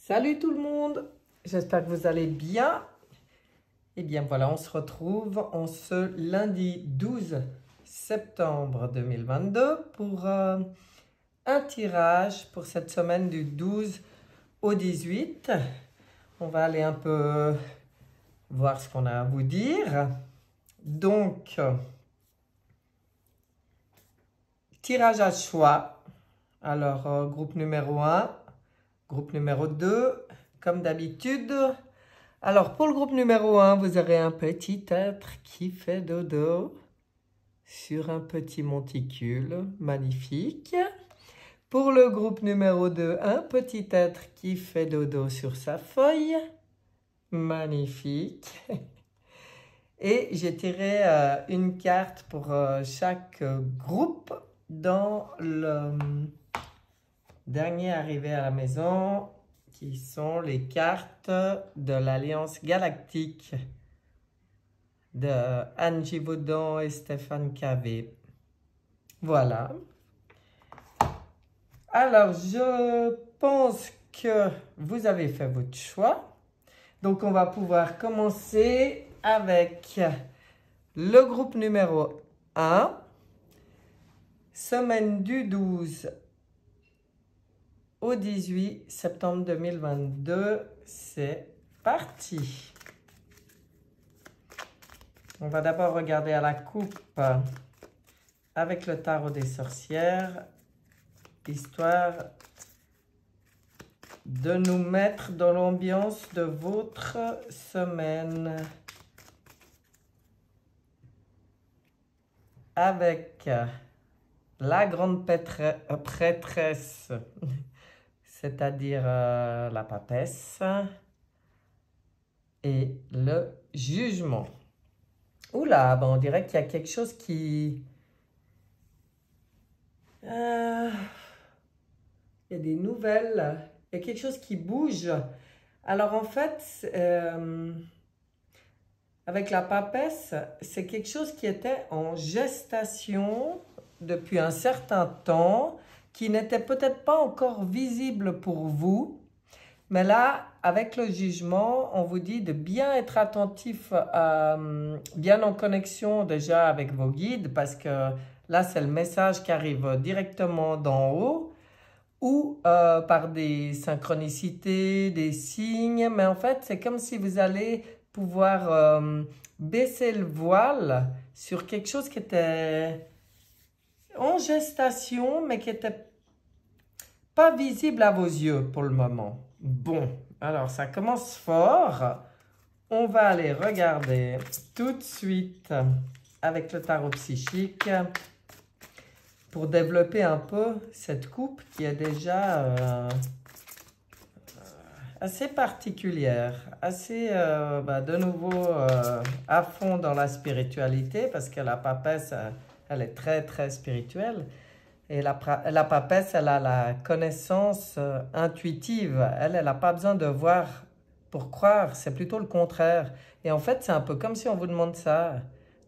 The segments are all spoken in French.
Salut tout le monde, j'espère que vous allez bien. Et bien voilà, on se retrouve en ce lundi 12 septembre 2022 pour un tirage pour cette semaine du 12 au 18. On va aller un peu voir ce qu'on a à vous dire. Donc, tirage à choix. Alors, groupe numéro 1, groupe numéro 2, comme d'habitude. Alors, pour le groupe numéro 1, vous aurez un petit être qui fait dodo sur un petit monticule. Magnifique. Pour le groupe numéro 2, un petit être qui fait dodo sur sa feuille. Magnifique. Et j'ai tiré une carte pour chaque groupe dans le dernier arrivé à la maison, qui sont les cartes de l'Alliance Galactique de Anne Givaudan et Stéphane Cavé. Voilà. Alors, je pense que vous avez fait votre choix. Donc, on va pouvoir commencer avec le groupe numéro 1. Semaine du 12 au 18 septembre 2022, c'est parti. On va d'abord regarder à la coupe avec le tarot des sorcières, histoire de nous mettre dans l'ambiance de votre semaine. Avec la grande prêtresse, c'est-à-dire la papesse, et le jugement. Oula, ben on dirait qu'il y a quelque chose qui... il y a des nouvelles, il y a quelque chose qui bouge. Alors en fait, avec la papesse, c'est quelque chose qui était en gestation depuis un certain temps, qui n'était peut-être pas encore visible pour vous. Mais là, avec le jugement, on vous dit de bien être attentif, bien en connexion déjà avec vos guides, parce que là, c'est le message qui arrive directement d'en haut, ou par des synchronicités, des signes. Mais en fait, c'est comme si vous allez pouvoir baisser le voile sur quelque chose qui était en gestation, mais qui n'était pas visible à vos yeux pour le moment. Bon, alors ça commence fort. On va aller regarder tout de suite avec le tarot psychique pour développer un peu cette coupe qui est déjà assez particulière, assez de nouveau à fond dans la spiritualité, parce que la papesse, elle est très très spirituelle. Et la papesse, elle a la connaissance intuitive. Elle n'a pas besoin de voir pour croire. C'est plutôt le contraire. Et en fait, c'est un peu comme si on vous demande ça.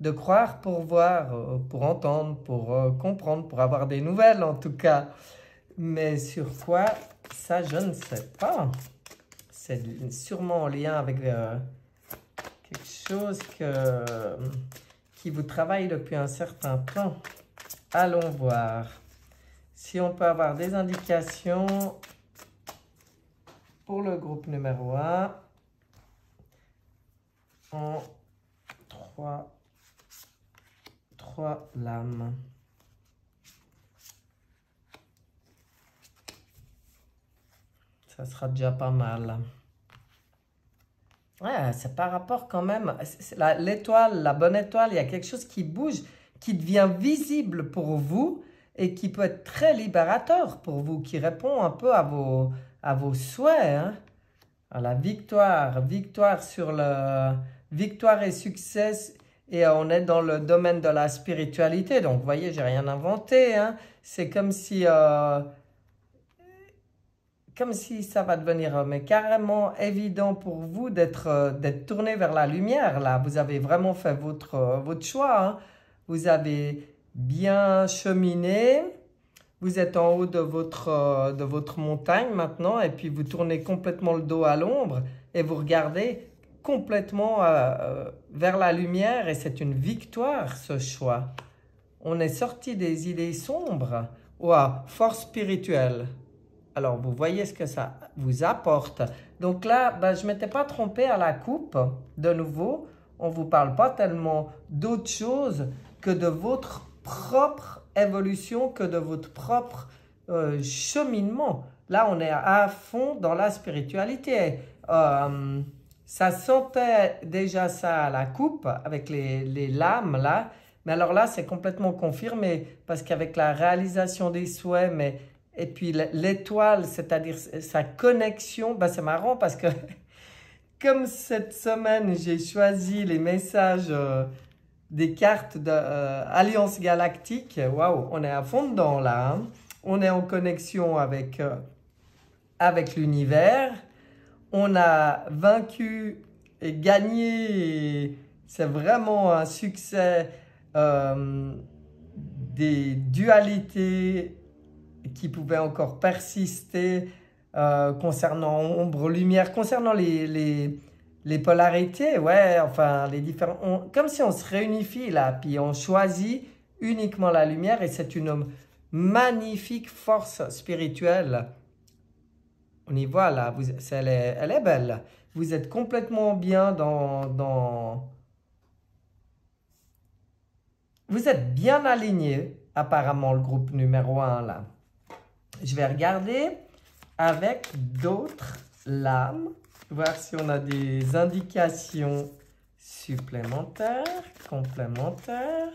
De croire pour voir, pour entendre, pour comprendre, pour avoir des nouvelles en tout cas. Mais sur quoi, ça, je ne sais pas. C'est sûrement en lien avec quelque chose qui vous travaille depuis un certain temps. Allons voir. Si on peut avoir des indications pour le groupe numéro 1 en 3 lames. Ça sera déjà pas mal. Ouais, c'est par rapport quand même. L'étoile, la bonne étoile, il y a quelque chose qui bouge, qui devient visible pour vous et qui peut être très libérateur pour vous, qui répond un peu à vos souhaits. Hein? À la victoire sur le... Victoire et succès, et on est dans le domaine de la spiritualité. Donc, vous voyez, j'ai rien inventé. Hein? C'est comme si ça va devenir mais carrément évident pour vous d'être tourné vers la lumière. Là, vous avez vraiment fait votre choix. Hein? Vous avez bien cheminé. Vous êtes en haut de votre montagne maintenant et puis vous tournez complètement le dos à l'ombre et vous regardez complètement vers la lumière et c'est une victoire ce choix. On est sorti des idées sombres. Waouh, force spirituelle. Alors, vous voyez ce que ça vous apporte. Donc là, ben, je ne m'étais pas trompée à la coupe. De nouveau, on ne vous parle pas tellement d'autre chose que de votre propre évolution, que de votre propre cheminement. Là, on est à fond dans la spiritualité. Ça sentait déjà ça à la coupe, avec les lames là. Mais alors là, c'est complètement confirmé, parce qu'avec la réalisation des souhaits, et puis l'étoile, c'est-à-dire sa connexion, ben c'est marrant parce que comme cette semaine, j'ai choisi les messages des cartes d'Alliance Galactique, waouh, on est à fond dedans là. Hein. On est en connexion avec l'univers. On a vaincu et gagné. C'est vraiment un succès des dualités qui pouvaient encore persister concernant ombre, lumière, concernant les polarités, ouais, enfin, les différents... comme si on se réunifie là, puis on choisit uniquement la lumière et c'est une magnifique force spirituelle. On y voit là, elle est belle. Vous êtes complètement bien Vous êtes bien aligné, apparemment, le groupe numéro 1 là. Je vais regarder avec d'autres lames, voir si on a des indications supplémentaires, complémentaires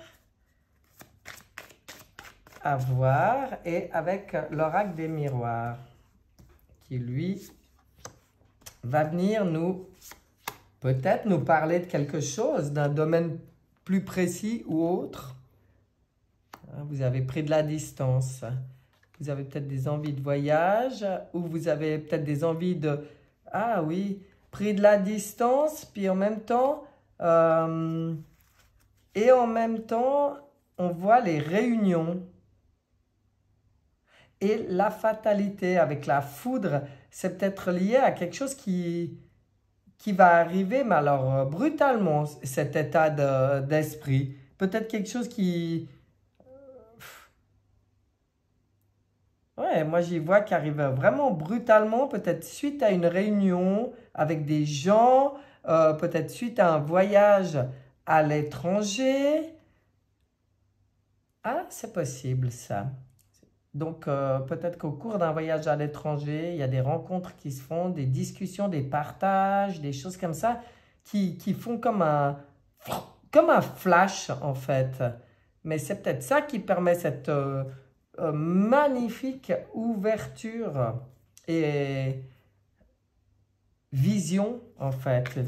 à voir, et avec l'oracle des miroirs qui lui va venir peut-être nous parler de quelque chose, d'un domaine plus précis ou autre. Vous avez pris de la distance. Vous avez peut-être des envies de voyage ou vous avez peut-être des envies de... Ah oui, pris de la distance, puis en même temps... et en même temps, on voit les réunions. Et la fatalité avec la foudre, c'est peut-être lié à quelque chose qui va arriver, mais alors brutalement, cet état d'esprit. Peut-être quelque chose qui... Ouais, moi j'y vois qui arrive vraiment brutalement, peut-être suite à une réunion avec des gens, peut-être suite à un voyage à l'étranger. Ah, c'est possible ça. Donc peut-être qu'au cours d'un voyage à l'étranger, il y a des rencontres qui se font, des discussions, des partages, des choses comme ça qui font comme un flash en fait. Mais c'est peut-être ça qui permet cette... magnifique ouverture et vision en fait.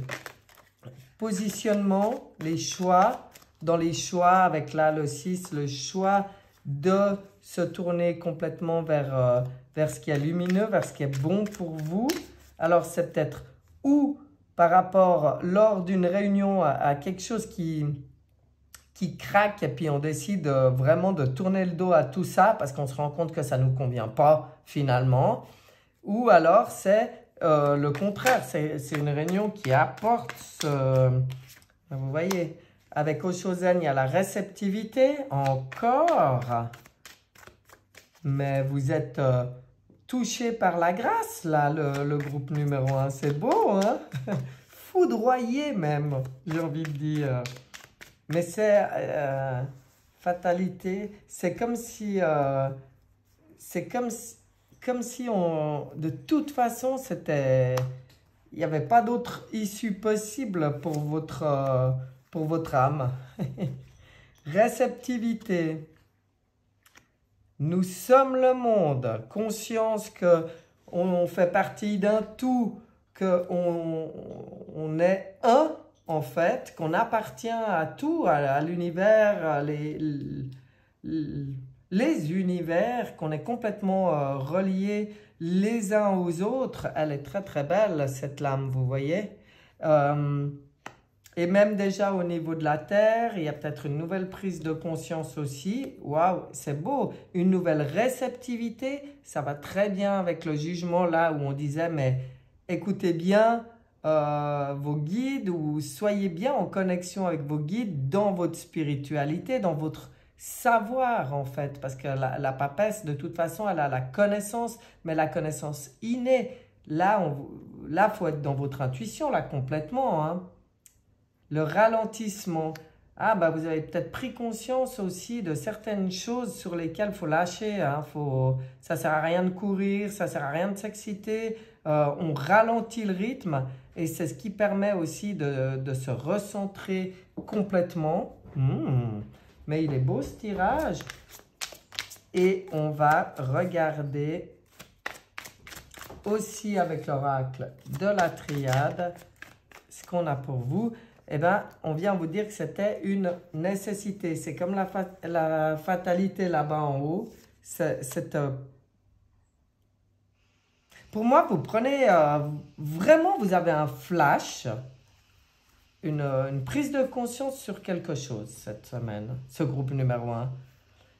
Positionnement, les choix, dans les choix avec là le 6, le choix de se tourner complètement vers ce qui est lumineux, vers ce qui est bon pour vous. Alors c'est peut-être ou par rapport lors d'une réunion à quelque chose qui craque et puis on décide vraiment de tourner le dos à tout ça parce qu'on se rend compte que ça ne nous convient pas finalement. Ou alors c'est le contraire, c'est une réunion qui apporte vous voyez, avec Oshozen, il y a la réceptivité encore, mais vous êtes touché par la grâce là, le groupe numéro 1, c'est beau, hein? Foudroyé même, j'ai envie de dire. Mais c'est fatalité, c'est comme si on, de toute façon, il n'y avait pas d'autre issue possible pour votre âme. Réceptivité. Nous sommes le monde, conscience que on fait partie d'un tout, qu'on est un, en fait, qu'on appartient à tout, à l'univers, les univers, qu'on est complètement reliés les uns aux autres. Elle est très très belle cette lame, vous voyez. Et même déjà au niveau de la Terre, il y a peut-être une nouvelle prise de conscience aussi. Waouh, c'est beau. Une nouvelle réceptivité, ça va très bien avec le jugement là où on disait, mais écoutez bien vos guides ou soyez bien en connexion avec vos guides dans votre spiritualité, dans votre savoir en fait. Parce que la papesse, de toute façon, elle a la connaissance, mais la connaissance innée. Là, faut être dans votre intuition, là, complètement, hein. Le ralentissement. Ah, bah vous avez peut-être pris conscience aussi de certaines choses sur lesquelles il faut lâcher. Hein. Ça ne sert à rien de courir, ça ne sert à rien de s'exciter. On ralentit le rythme et c'est ce qui permet aussi de se recentrer complètement. Mais il est beau ce tirage. Et on va regarder aussi avec l'oracle de la triade ce qu'on a pour vous. Eh bien, on vient vous dire que c'était une nécessité. C'est comme la fatalité là-bas en haut. Pour moi, vous prenez vraiment, vous avez un flash, une prise de conscience sur quelque chose cette semaine, ce groupe numéro 1.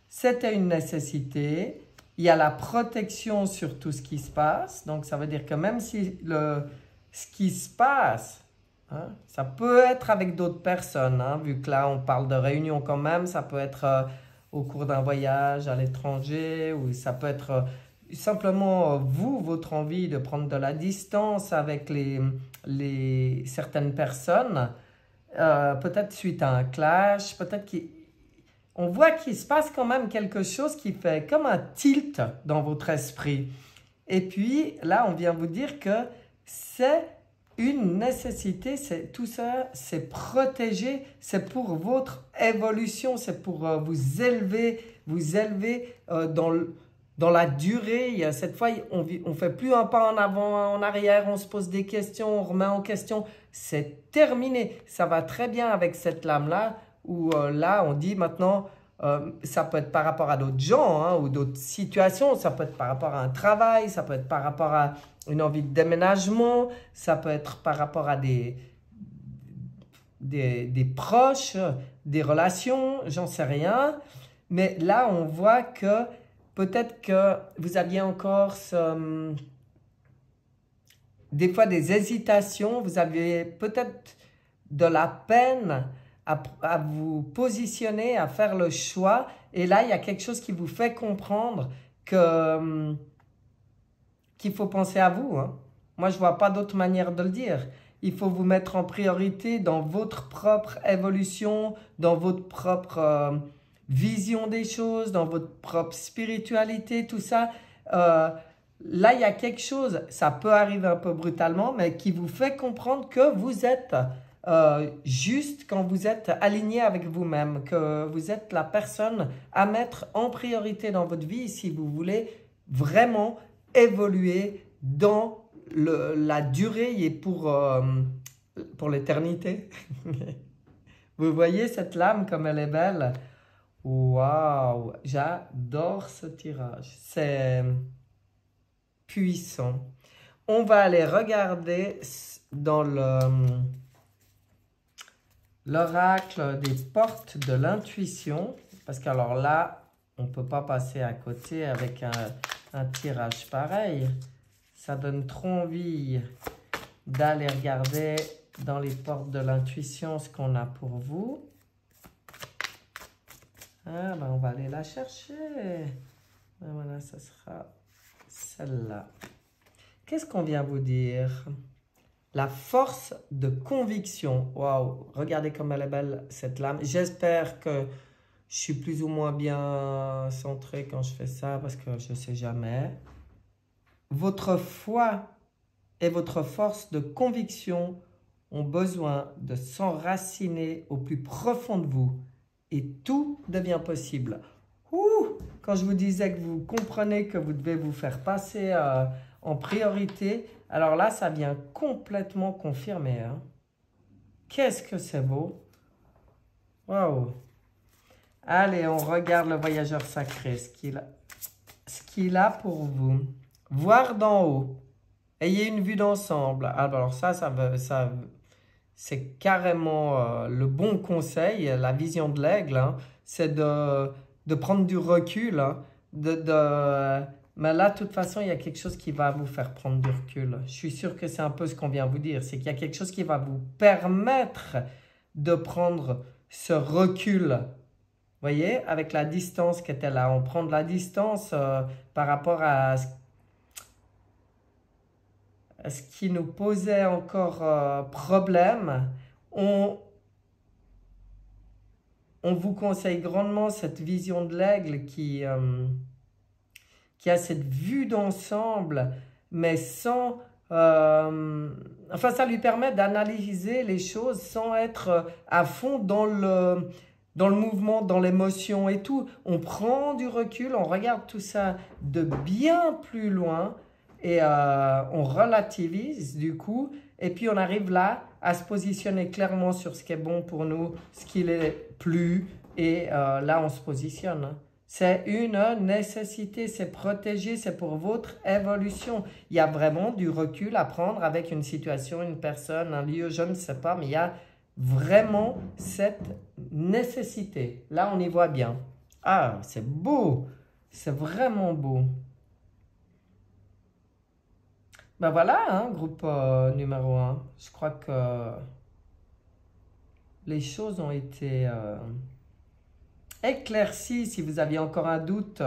C'était une nécessité. Il y a la protection sur tout ce qui se passe. Donc, ça veut dire que même si ce qui se passe, hein, ça peut être avec d'autres personnes, hein, vu que là, on parle de réunion quand même. Ça peut être au cours d'un voyage à l'étranger ou ça peut être simplement votre envie de prendre de la distance avec certaines personnes. Peut-être suite à un clash, peut-être on voit qu'il se passe quand même quelque chose qui fait comme un tilt dans votre esprit. Et puis là, on vient vous dire que c'est une nécessité, tout ça, c'est protégé, c'est pour votre évolution, c'est pour vous élever dans la durée. Cette fois, on ne fait plus un pas en avant, en arrière, on se pose des questions, on remet en question. C'est terminé. Ça va très bien avec cette lame-là, où là, on dit maintenant, ça peut être par rapport à d'autres gens hein, ou d'autres situations, ça peut être par rapport à un travail, ça peut être par rapport à une envie de déménagement, ça peut être par rapport à des proches, des relations, j'en sais rien. Mais là, on voit que peut-être que vous aviez encore des fois des hésitations, vous aviez peut-être de la peine à vous positionner, à faire le choix. Et là, il y a quelque chose qui vous fait comprendre qu'il faut penser à vous. Hein. Moi, je ne vois pas d'autre manière de le dire. Il faut vous mettre en priorité dans votre propre évolution, dans votre propre vision des choses, dans votre propre spiritualité, tout ça. Là, il y a quelque chose, ça peut arriver un peu brutalement, mais qui vous fait comprendre que vous êtes juste quand vous êtes aligné avec vous-même, que vous êtes la personne à mettre en priorité dans votre vie si vous voulez vraiment évoluer dans la durée et pour l'éternité. Vous voyez cette lame comme elle est belle? Waouh, j'adore ce tirage. C'est puissant. On va aller regarder dans l'oracle des portes de l'intuition. Parce qu'alors là, on ne peut pas passer à côté avec un tirage pareil. Ça donne trop envie d'aller regarder dans les portes de l'intuition ce qu'on a pour vous. Ah, ben on va aller la chercher. Ben voilà, ça sera celle-là. Qu'est-ce qu'on vient vous dire? La force de conviction. Waouh, regardez comme elle est belle cette lame. J'espère que je suis plus ou moins bien centré quand je fais ça parce que je ne sais jamais. Votre foi et votre force de conviction ont besoin de s'enraciner au plus profond de vous et tout devient possible. Quand je vous disais que vous comprenez que vous devez vous faire passer en priorité, alors là, ça vient complètement confirmer. Hein. Qu'est-ce que c'est beau! Waouh! Allez, on regarde le voyageur sacré, ce qu'il a pour vous. Voir d'en haut. Ayez une vue d'ensemble. Alors ça c'est carrément le bon conseil, la vision de l'aigle, hein, c'est de prendre du recul, hein, mais là, de toute façon, il y a quelque chose qui va vous faire prendre du recul. Je suis sûr que c'est un peu ce qu'on vient vous dire, c'est qu'il y a quelque chose qui va vous permettre de prendre ce recul. Vous voyez, avec la distance qui était là, on prend de la distance par rapport à ce qui nous posait encore problème. On vous conseille grandement cette vision de l'aigle qui a cette vue d'ensemble, mais sans... enfin, ça lui permet d'analyser les choses sans être à fond dans le mouvement, dans l'émotion et tout. On prend du recul, on regarde tout ça de bien plus loin et on relativise du coup. Et puis on arrive là à se positionner clairement sur ce qui est bon pour nous, ce qui l'est plus. Et là, on se positionne. C'est une nécessité, c'est protégé, c'est pour votre évolution. Il y a vraiment du recul à prendre avec une situation, une personne, un lieu, je ne sais pas, mais il y a vraiment cette nécessité. Là, on y voit bien. Ah, c'est beau, c'est vraiment beau. Ben voilà, hein, groupe numéro 1. Je crois que les choses ont été éclaircies. Si vous aviez encore un doute,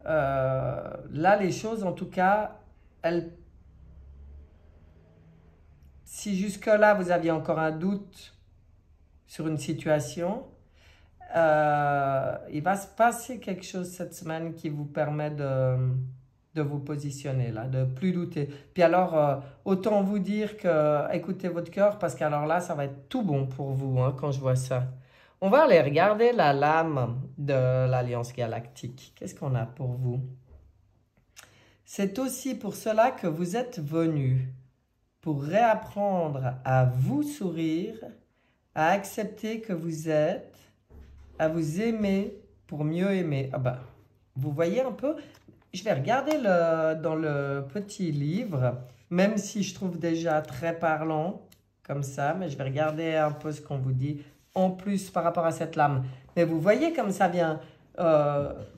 là, les choses, en tout cas, si jusque-là, vous aviez encore un doute sur une situation, il va se passer quelque chose cette semaine qui vous permet de vous positionner là, de plus douter. Puis alors, autant vous dire que écoutez votre cœur parce qu'alors là, ça va être tout bon pour vous hein, quand je vois ça. On va aller regarder la lame de l'Alliance Galactique. Qu'est-ce qu'on a pour vous? C'est aussi pour cela que vous êtes venus, pour réapprendre à vous sourire, à accepter que vous êtes, à vous aimer pour mieux aimer. Ah ben, vous voyez un peu? Je vais regarder dans le petit livre, même si je trouve déjà très parlant, comme ça, mais je vais regarder un peu ce qu'on vous dit en plus par rapport à cette lame. Mais vous voyez comme ça vient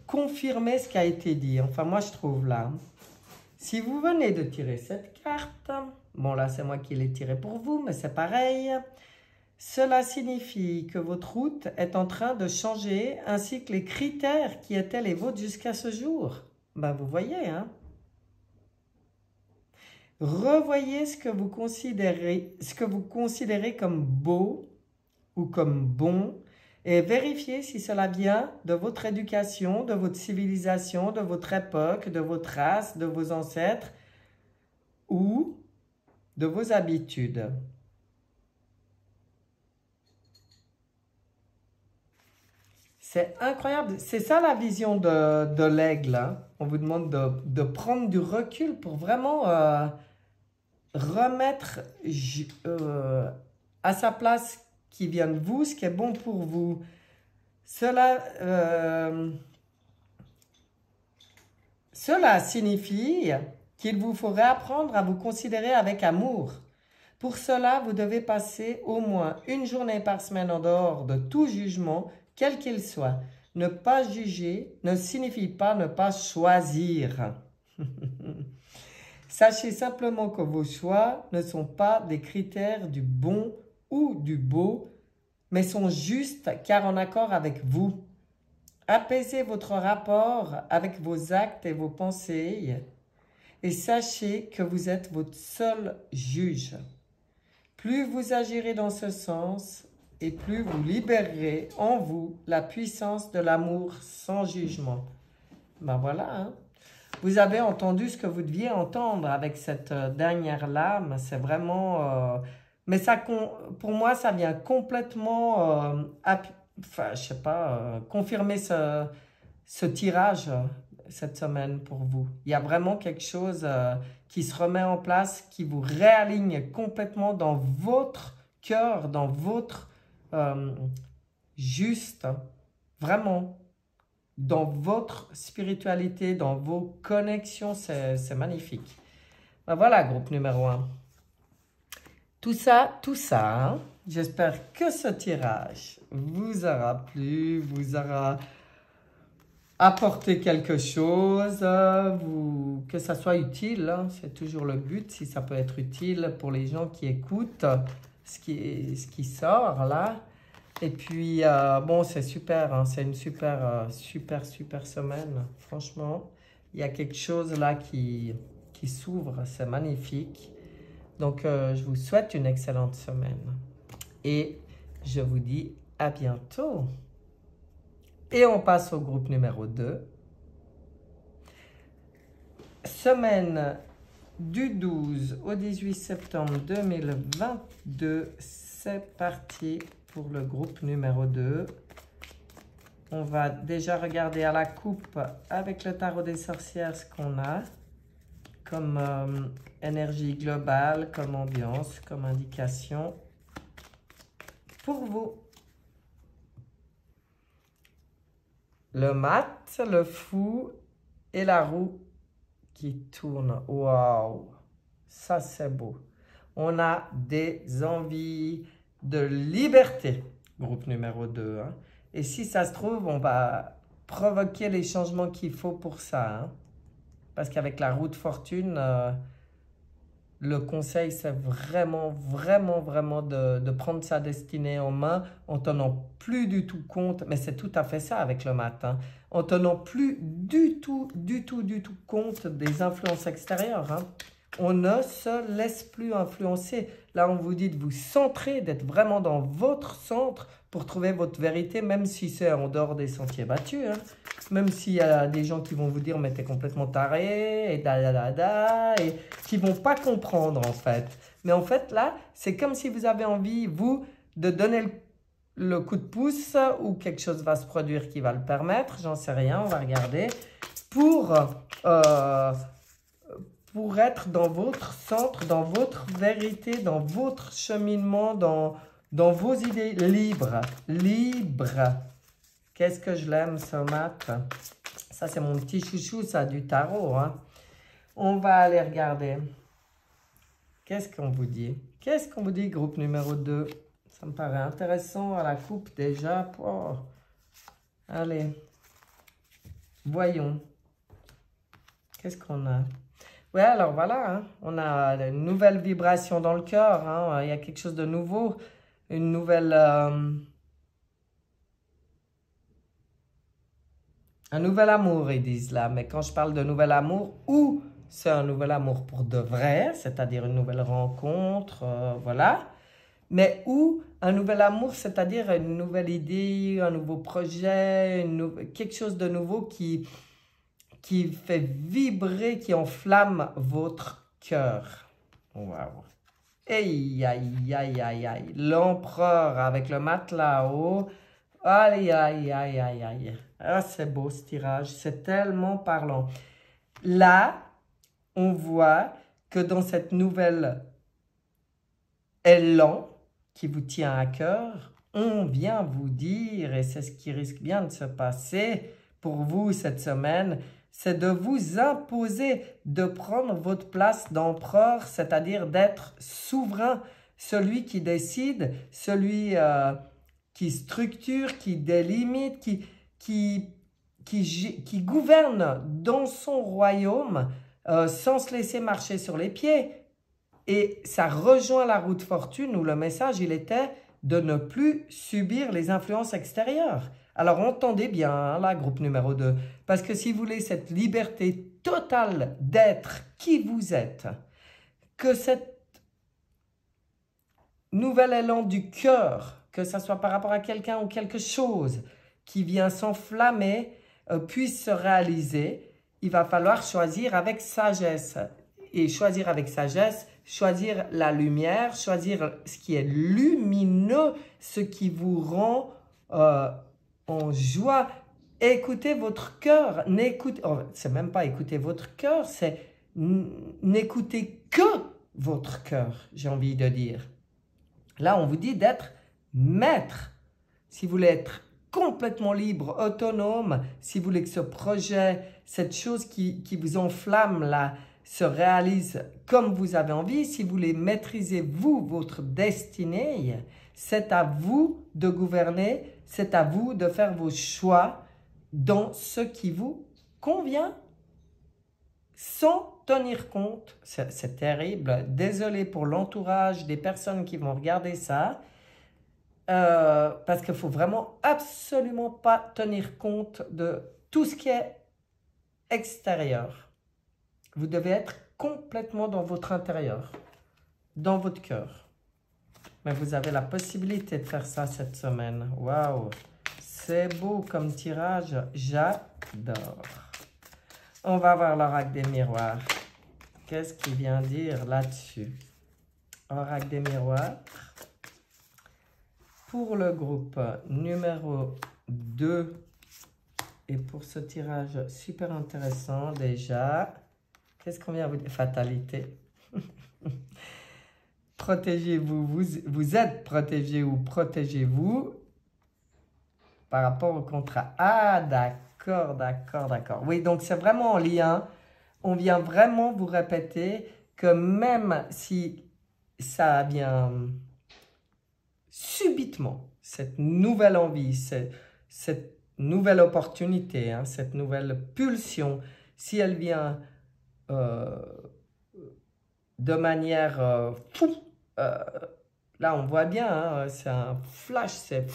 confirmer ce qui a été dit. Enfin, moi, je trouve là. Si vous venez de tirer cette carte, bon là, c'est moi qui l'ai tirée pour vous, mais c'est pareil. Cela signifie que votre route est en train de changer, ainsi que les critères qui étaient les vôtres jusqu'à ce jour. Ben, vous voyez, hein? Revoyez ce que vous considérez comme beau ou comme bon et vérifiez si cela vient de votre éducation, de votre civilisation, de votre époque, de votre race, de vos ancêtres ou de vos habitudes. C'est incroyable. C'est ça la vision de l'aigle. Hein. On vous demande de prendre du recul pour vraiment remettre à sa place qui vient de vous, ce qui est bon pour vous. Cela signifie qu'il vous faut réapprendre à vous considérer avec amour. Pour cela, vous devez passer au moins une journée par semaine en dehors de tout jugement, quel qu'il soit. Ne pas juger ne signifie pas ne pas choisir. Sachez simplement que vos choix ne sont pas des critères du bon ou du beau, mais sont justes car en accord avec vous. Apaisez votre rapport avec vos actes et vos pensées et sachez que vous êtes votre seul juge. Plus vous agirez dans ce sens et plus vous libérerez en vous la puissance de l'amour sans jugement. Ben voilà, hein. Vous avez entendu ce que vous deviez entendre avec cette dernière lame. C'est vraiment... mais ça, pour moi, ça vient complètement... enfin, je sais pas, confirmer ce tirage cette semaine pour vous. Il y a vraiment quelque chose qui se remet en place, qui vous réaligne complètement dans votre cœur, dans votre juste, vraiment, dans votre spiritualité, dans vos connexions, c'est magnifique. Ben voilà, groupe numéro 1. Tout ça, hein. J'espère que ce tirage vous aura plu, vous aura apporté quelque chose, que ça soit utile, hein. C'est toujours le but, si ça peut être utile pour les gens qui écoutent ce qui sort là. Et puis, bon, c'est super, hein, c'est une super semaine, franchement. Il y a quelque chose là qui s'ouvre, c'est magnifique. Donc, je vous souhaite une excellente semaine. Et je vous dis à bientôt. Et on passe au groupe numéro 2. Semaine du 12 au 18 septembre 2022. C'est parti pour le groupe numéro 2. On va déjà regarder à la coupe avec le tarot des sorcières ce qu'on a comme énergie globale, comme ambiance, comme indication pour vous. Le mat, le fou et la roue qui tourne. Waouh! Ça, c'est beau. On a des envies de liberté, groupe numéro 2. Hein. Et si ça se trouve, on va provoquer les changements qu'il faut pour ça. Hein. Parce qu'avec la roue de fortune, le conseil, c'est vraiment de prendre sa destinée en main en tenant plus du tout compte, mais c'est tout à fait ça avec le matin, en tenant plus du tout compte des influences extérieures. Hein. On ne se laisse plus influencer. Là, on vous dit de vous centrer, d'être vraiment dans votre centre pour trouver votre vérité, même si c'est en dehors des sentiers battus. Hein. Même s'il y a des gens qui vont vous dire « mais t'es complètement taré » et et qui vont pas comprendre en fait. Mais en fait, là, c'est comme si vous avez envie, vous, de donner le coup de pouce ou quelque chose va se produire qui va le permettre, j'en sais rien, on va regarder, pour être dans votre centre, dans votre vérité, dans votre cheminement, dans vos idées libres. Qu'est-ce que je l'aime, ce mat. Ça, c'est mon petit chouchou, ça, du tarot. Hein. On va aller regarder. Qu'est-ce qu'on vous dit? Qu'est-ce qu'on vous dit, groupe numéro 2? Ça me paraît intéressant à la coupe déjà. Oh. Allez. Voyons. Qu'est-ce qu'on a? Ouais, alors voilà. Hein. On a une nouvelle vibration dans le cœur. Hein. Il y a quelque chose de nouveau. Une nouvelle... un nouvel amour, ils disent là. Mais quand je parle de nouvel amour, ou c'est un nouvel amour pour de vrai, c'est-à-dire une nouvelle rencontre, voilà. Mais ou un nouvel amour, c'est-à-dire une nouvelle idée, un nouveau projet, quelque chose de nouveau qui fait vibrer, qui enflamme votre cœur. Waouh! Aïe, aïe, aïe, aïe, aïe. L'empereur avec le mat là-haut. Aïe, aïe, aïe, aïe, aïe. Ah, c'est beau ce tirage, c'est tellement parlant. Là, on voit que dans cette nouvelle élan qui vous tient à cœur, on vient vous dire, et c'est ce qui risque bien de se passer pour vous cette semaine, c'est de vous imposer de prendre votre place d'empereur, c'est-à-dire d'être souverain, celui qui décide, celui qui structure, qui délimite, qui gouverne dans son royaume sans se laisser marcher sur les pieds. Et ça rejoint la roue de fortune où le message, il était de ne plus subir les influences extérieures. Alors, entendez bien, hein, là, groupe numéro 2, parce que si vous voulez cette liberté totale d'être qui vous êtes, que cette nouvel élan du cœur, que ce soit par rapport à quelqu'un ou quelque chose qui vient s'enflammer, puisse se réaliser, il va falloir choisir avec sagesse. Et choisir avec sagesse, choisir la lumière, choisir ce qui est lumineux, ce qui vous rend en joie. Écoutez votre cœur. C'est même pas écouter votre cœur, c'est n'écoutez que votre cœur, j'ai envie de dire. Là, on vous dit d'être maître. Si vous voulez être complètement libre, autonome, si vous voulez que ce projet, cette chose qui vous enflamme là, se réalisent comme vous avez envie, si vous voulez maîtriser vous, votre destinée, c'est à vous de gouverner, c'est à vous de faire vos choix dans ce qui vous convient, sans tenir compte, c'est terrible, désolé pour l'entourage des personnes qui vont regarder ça, parce qu'il ne faut vraiment absolument pas tenir compte de tout ce qui est extérieur. Vous devez être complètement dans votre intérieur, dans votre cœur. Mais vous avez la possibilité de faire ça cette semaine. Waouh! C'est beau comme tirage, j'adore. On va voir l'oracle des miroirs. Qu'est-ce qu'il vient dire là-dessus? Oracle des miroirs. Pour le groupe numéro 2, et pour ce tirage super intéressant déjà, qu'est-ce qu'on vient vous dire? Fatalité. Protégez-vous, vous êtes protégé ou protégez-vous par rapport au contrat. Ah, d'accord, d'accord, d'accord. Oui, donc c'est vraiment en lien. On vient vraiment vous répéter que même si ça vient subitement, cette nouvelle envie, cette nouvelle opportunité, hein, cette nouvelle pulsion, si elle vient de manière là on voit bien, hein, c'est un flash, c'est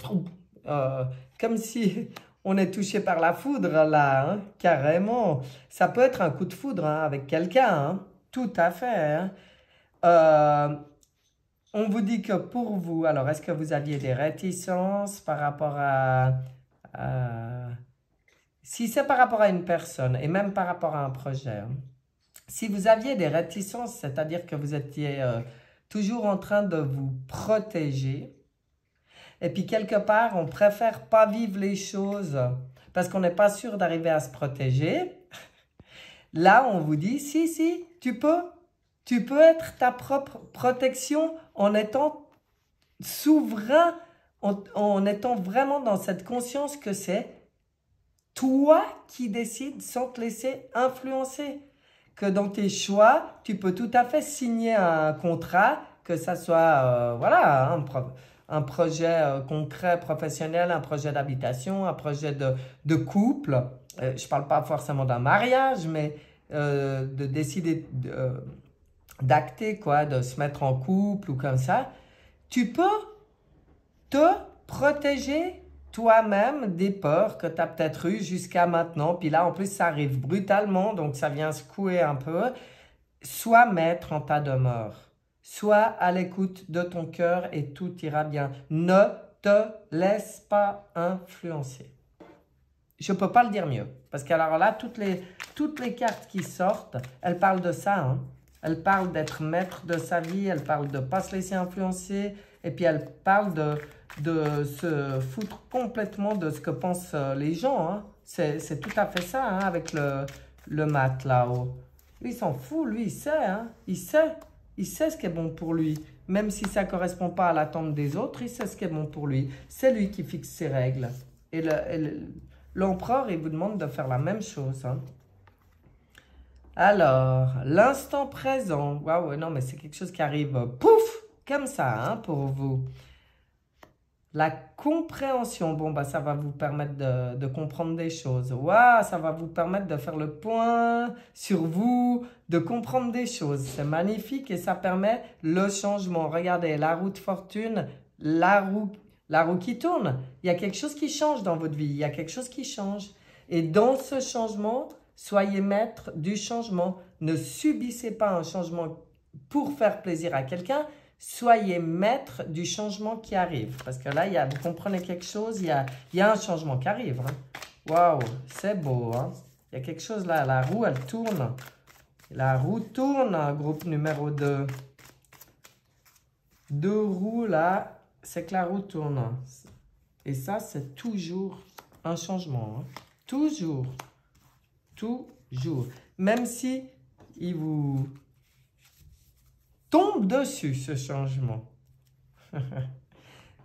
comme si on est touché par la foudre là, hein, carrément. Ça peut être un coup de foudre hein, avec quelqu'un, hein, tout à fait. Hein. On vous dit que pour vous, alors est-ce que vous aviez des réticences par rapport à si c'est par rapport à une personne et même par rapport à un projet, hein, si vous aviez des réticences, c'est-à-dire que vous étiez toujours en train de vous protéger, et puis quelque part, on préfère pas vivre les choses parce qu'on n'est pas sûr d'arriver à se protéger, là, on vous dit, si, tu peux être ta propre protection en étant souverain, en étant vraiment dans cette conscience que c'est toi qui décides sans te laisser influencer. Que dans tes choix, tu peux tout à fait signer un contrat, que ça soit voilà, un projet concret, professionnel, un projet d'habitation, un projet de couple. Je ne parle pas forcément d'un mariage, mais de décider d'acter, quoi, de se mettre en couple ou comme ça. Tu peux te protéger toi-même des peurs que tu as peut-être eues jusqu'à maintenant. Puis là, en plus, ça arrive brutalement, donc ça vient secouer un peu. Sois maître en ta demeure. Sois à l'écoute de ton cœur et tout ira bien. Ne te laisse pas influencer. Je ne peux pas le dire mieux. Parce que alors là, toutes les cartes qui sortent, elles parlent de ça. Hein. Elles parlent d'être maître de sa vie, elles parlent de ne pas se laisser influencer. Et puis elles parlent de se foutre complètement de ce que pensent les gens. Hein. C'est tout à fait ça hein, avec le mat là-haut. Lui, il s'en fout, lui, il sait. Hein. Il sait ce qui est bon pour lui. Même si ça ne correspond pas à l'attente des autres, il sait ce qui est bon pour lui. C'est lui qui fixe ses règles. Et l'empereur, il vous demande de faire la même chose. Hein. Alors, l'instant présent. Waouh, non, mais c'est quelque chose qui arrive, pouf, comme ça, hein, pour vous. La compréhension, bon, bah, ça va vous permettre de comprendre des choses. Waouh, ça va vous permettre de faire le point sur vous, de comprendre des choses. C'est magnifique et ça permet le changement. Regardez, la roue de fortune, la roue qui tourne. Il y a quelque chose qui change dans votre vie. Il y a quelque chose qui change. Et dans ce changement, soyez maître du changement. Ne subissez pas un changement pour faire plaisir à quelqu'un. Soyez maître du changement qui arrive. Parce que là, vous comprenez quelque chose, il y a un changement qui arrive. Hein. Waouh, c'est beau. Hein. Il y a quelque chose là, la roue, elle tourne. La roue tourne, groupe numéro 2. 2 roues là, c'est que la roue tourne. Et ça, c'est toujours un changement. Hein. Toujours. Toujours. Même si il vous tombe dessus, ce changement.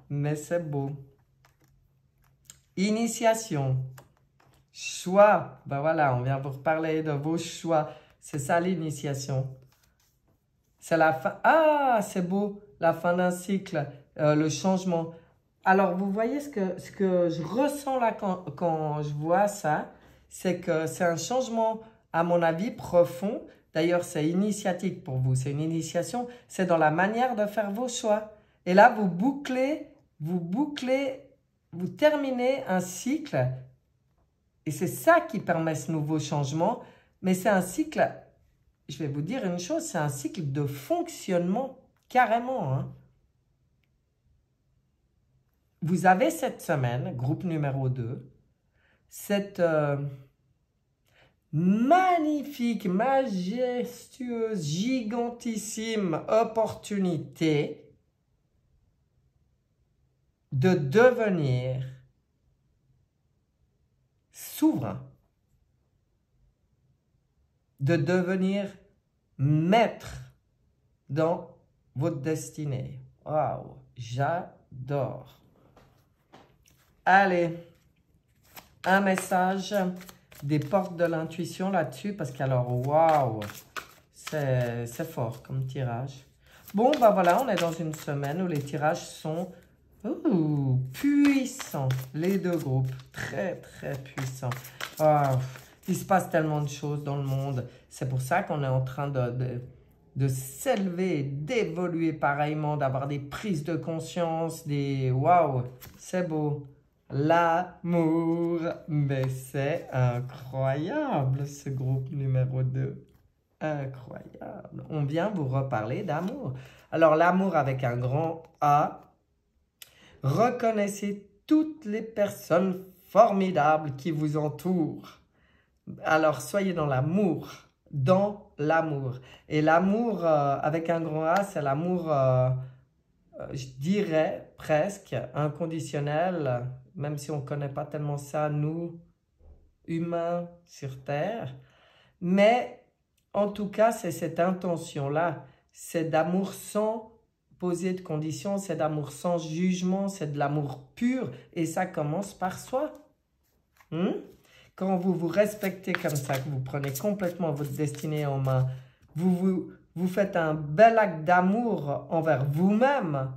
Mais c'est beau. Initiation. Choix. Ben voilà, on vient vous reparler de vos choix. C'est ça l'initiation. C'est la fin. Ah, c'est beau, la fin d'un cycle, le changement. Alors, vous voyez ce que je ressens là quand je vois ça, c'est que c'est un changement, à mon avis, profond. D'ailleurs, c'est initiatique pour vous, c'est une initiation, c'est dans la manière de faire vos choix. Et là, vous terminez un cycle, et c'est ça qui permet ce nouveau changement, mais c'est un cycle, je vais vous dire une chose, c'est un cycle de fonctionnement, carrément, hein. Vous avez cette semaine, groupe numéro 2, cette magnifique, majestueuse, gigantissime opportunité de devenir souverain, de devenir maître dans votre destinée. Waouh, j'adore. Allez, un message des portes de l'intuition là-dessus, parce qu'alors, waouh, c'est fort comme tirage. Bon, ben voilà, on est dans une semaine où les tirages sont puissants. Les deux groupes, très, très puissants. Oh, il se passe tellement de choses dans le monde. C'est pour ça qu'on est en train de s'élever, d'évoluer pareillement, d'avoir des prises de conscience, des... Waouh, c'est beau. L'amour, mais c'est incroyable ce groupe numéro 2. Incroyable. On vient vous reparler d'amour. Alors l'amour avec un grand A. Reconnaissez toutes les personnes formidables qui vous entourent. Alors soyez dans l'amour. Dans l'amour. Et l'amour avec un grand A, c'est l'amour, je dirais presque inconditionnel, même si on ne connaît pas tellement ça, nous, humains sur Terre. Mais en tout cas, c'est cette intention-là. C'est d'amour sans poser de conditions, c'est d'amour sans jugement, c'est de l'amour pur. Et ça commence par soi. Quand vous vous respectez comme ça, que vous prenez complètement votre destinée en main, vous faites un bel acte d'amour envers vous-même.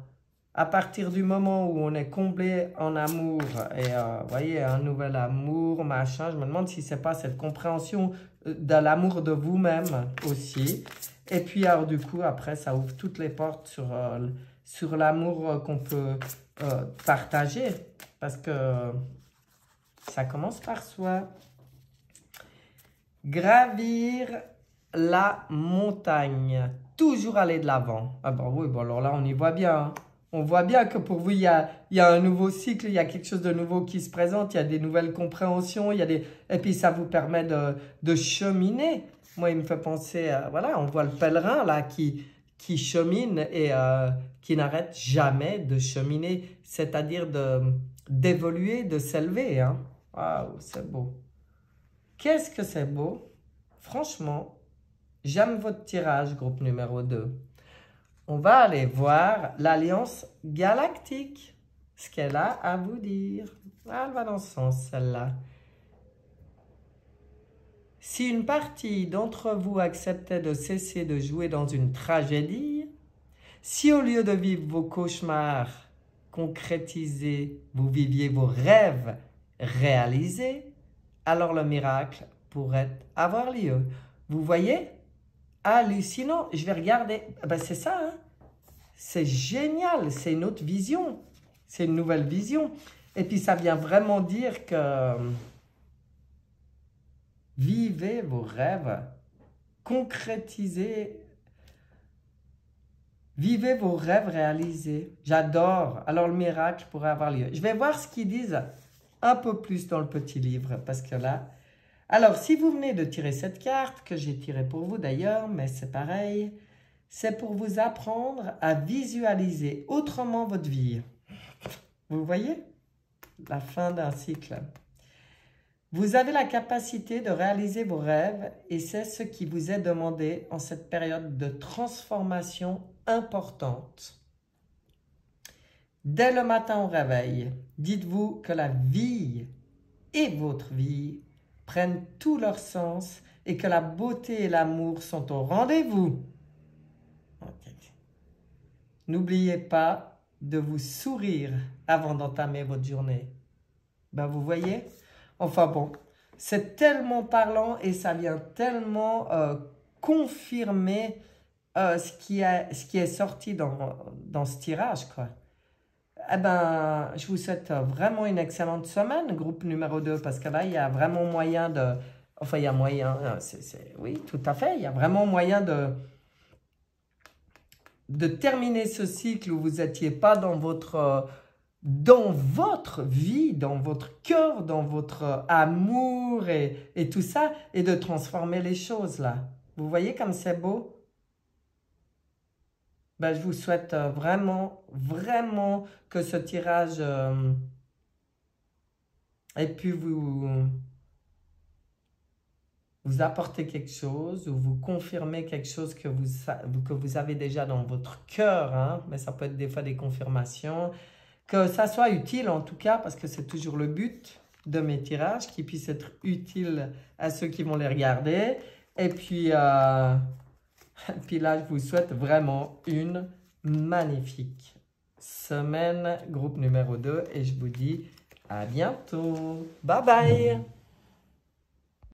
À partir du moment où on est comblé en amour, et vous voyez, un nouvel amour, machin, je me demande si ce n'est pas cette compréhension de l'amour de vous-même aussi. Et puis, alors, du coup, après, ça ouvre toutes les portes sur l'amour qu'on peut partager. Parce que ça commence par soi. Gravir la montagne. Toujours aller de l'avant. Ah ben oui, bon alors là, on y voit bien. Hein. On voit bien que pour vous, il y a un nouveau cycle, il y a quelque chose de nouveau qui se présente, il y a des nouvelles compréhensions, et puis ça vous permet de cheminer. Moi, il me fait penser, voilà, on voit le pèlerin là qui chemine et qui n'arrête jamais de cheminer, c'est-à-dire d'évoluer, de s'élever. Hein. Waouh, c'est beau. Qu'est-ce que c'est beau? Franchement, j'aime votre tirage, groupe numéro 2. On va aller voir l'Alliance Galactique, ce qu'elle a à vous dire. Elle va dans ce sens, celle-là. Si une partie d'entre vous acceptait de cesser de jouer dans une tragédie, si au lieu de vivre vos cauchemars concrétisés, vous viviez vos rêves réalisés, alors le miracle pourrait avoir lieu. Vous voyez? Hallucinant. Je vais regarder. Ben c'est ça, hein? C'est génial. C'est une autre vision. C'est une nouvelle vision. Et puis ça vient vraiment dire que vivez vos rêves, concrétisez, vivez vos rêves réalisés. J'adore. Alors le miracle pourrait avoir lieu. Je vais voir ce qu'ils disent un peu plus dans le petit livre parce que là... Alors, si vous venez de tirer cette carte, que j'ai tirée pour vous d'ailleurs, mais c'est pareil, c'est pour vous apprendre à visualiser autrement votre vie. Vous voyez? La fin d'un cycle. Vous avez la capacité de réaliser vos rêves et c'est ce qui vous est demandé en cette période de transformation importante. Dès le matin au réveil, dites-vous que la vie et votre vie prennent tout leur sens et que la beauté et l'amour sont au rendez-vous. Okay. N'oubliez pas de vous sourire avant d'entamer votre journée. Ben, vous voyez? Enfin bon, c'est tellement parlant et ça vient tellement confirmer ce qui est sorti dans ce tirage, quoi. Eh ben, je vous souhaite vraiment une excellente semaine, groupe numéro 2, parce que là, il y a vraiment moyen de... Enfin, il y a moyen, oui, tout à fait, il y a vraiment moyen de terminer ce cycle où vous n'étiez pas dans votre vie, dans votre cœur, dans votre amour et tout ça, et de transformer les choses là. Vous voyez comme c'est beau? Ben, je vous souhaite vraiment, vraiment que ce tirage ait pu vous apporter quelque chose ou vous confirmer quelque chose que vous avez déjà dans votre cœur, hein? Mais ça peut être des fois des confirmations. Que ça soit utile en tout cas, parce que c'est toujours le but de mes tirages, qu'ils puissent être utiles à ceux qui vont les regarder. Et puis, puis là, je vous souhaite vraiment une magnifique semaine, groupe numéro 2. Et je vous dis à bientôt. Bye bye!